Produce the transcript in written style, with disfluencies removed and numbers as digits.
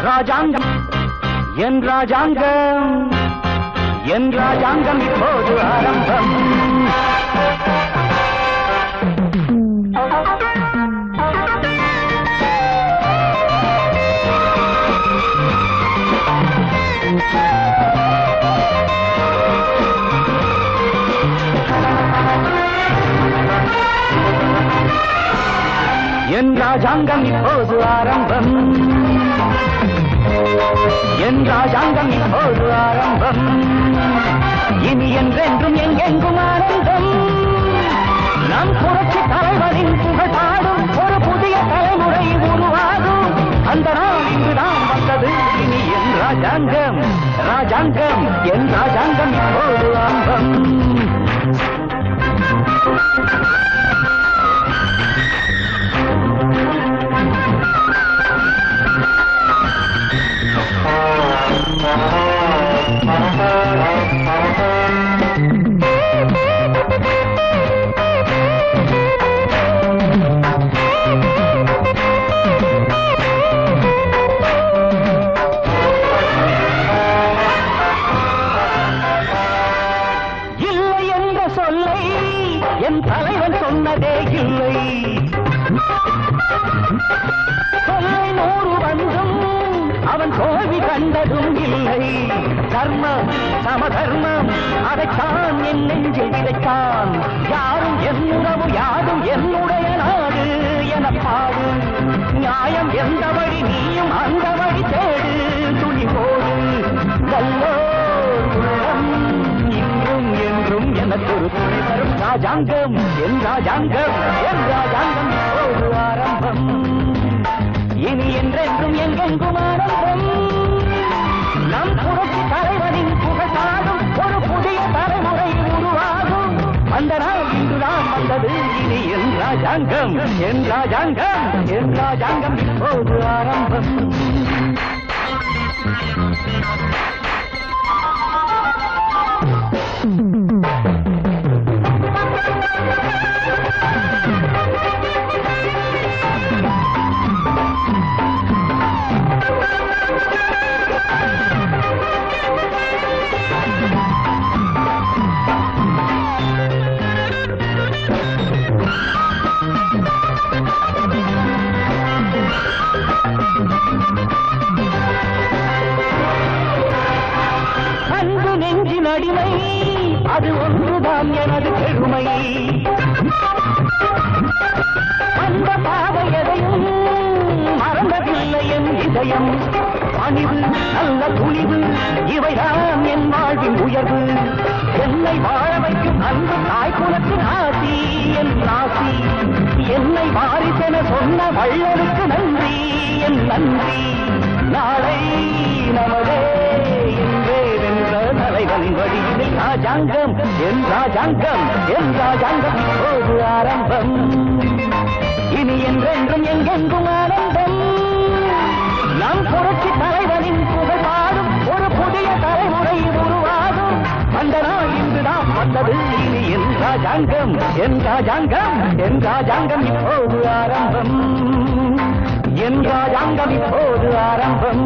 ராஜாங்கம் என் ராஜாங்கம் என் ராஜாங்கம் இப்போது ஆரம்பம். என் ராஜாங்கம் இப்போது ஆரம்பம். என் ராஜாங்கம் இப்போது ஆரம்பம். இனி என்றென்றும் எங்கெங்கும் ஆனந்தம். நம் புரட்சி தலைவரின் புகழ் பாடும் ஒரு புதிய தலைமுறை உருவாகும். அந்த நாள் இங்குதான் வந்தது. இனி என் ராஜாங்கம் ராஜாங்கம் என் ராஜாங்கம் இப்போது ஆரம்பம். இல்லை என்ற சொல்லை என் தலைவன் சொன்னதே இல்லை. சொல்லை 100 வந்தும் அவன் தோல்வி கண்டதும் இல்லை. தர்மம் சமதர்மம் அதைத்தான் என் நெஞ்சில் விதைத்தான். யாரும் என் உறவு யாரும் என்னுடைய நாடு என பாடு. நியாயம் எந்த வழி நீயும் அந்த வழி தேடு. துணி போடு நல்லோர் உள்ளம் இன்றும் என்றும் எனக்கொரு துணை தரும். ராஜாங்கம் என் ராஜாங்கம் என் ராஜாங்கம் இப்போது ஆரம்பம். இனி என்றென்றும் எங்கெங்கும் ஆரம்பம். நம் புரட்சி தலைவனின் புகழ் பாடும் ஒரு புதிய தலைமுறை உருவாகும். அந்த நாள் இன்றுதான் வந்தது. இனி என் ராஜாங்கம் என் ராஜாங்கம் என் ராஜாங்கம் இப்போது ஆரம்பம். அன்பு நெஞ்சின் அடிமை அது ஒன்றுதான் எனது பெருமை. அந்த பாதை எதையும் மறந்ததில்லை என் இதயம். பணிவு நல்ல துணிவு இவைதான் என் வாழ்வின் உயர்வு. என்னை வாழ வைக்கும் அன்பு தாய்குலத்தின் ஆசி என் ஆசி. என்னை வாரிசென சொன்ன வள்ளலுக்கு நன்றி என் நன்றி. நாளை நமதே என்றே வென்ற தலைவன் வழியில் ராஜாங்கம் என் ராஜாங்கம் என் ராஜாங்கம் இப்போது ஆரம்பம். இனி என்றென்றும் எங்கெங்கும் ஆனந்தம். நம் புரட்சி தலைவனின் புகழ் பாடும் ஒரு புதிய தலைமுறை உருவாகும். அந்த நாள் இன்றுதான் வந்தது. இனி என் ராஜாங்கம் என் ராஜாங்கம் என் ராஜாங்கம் இப்போது ஆரம்பம். என் ராஜாங்கம் இப்போது ஆரம்பம்.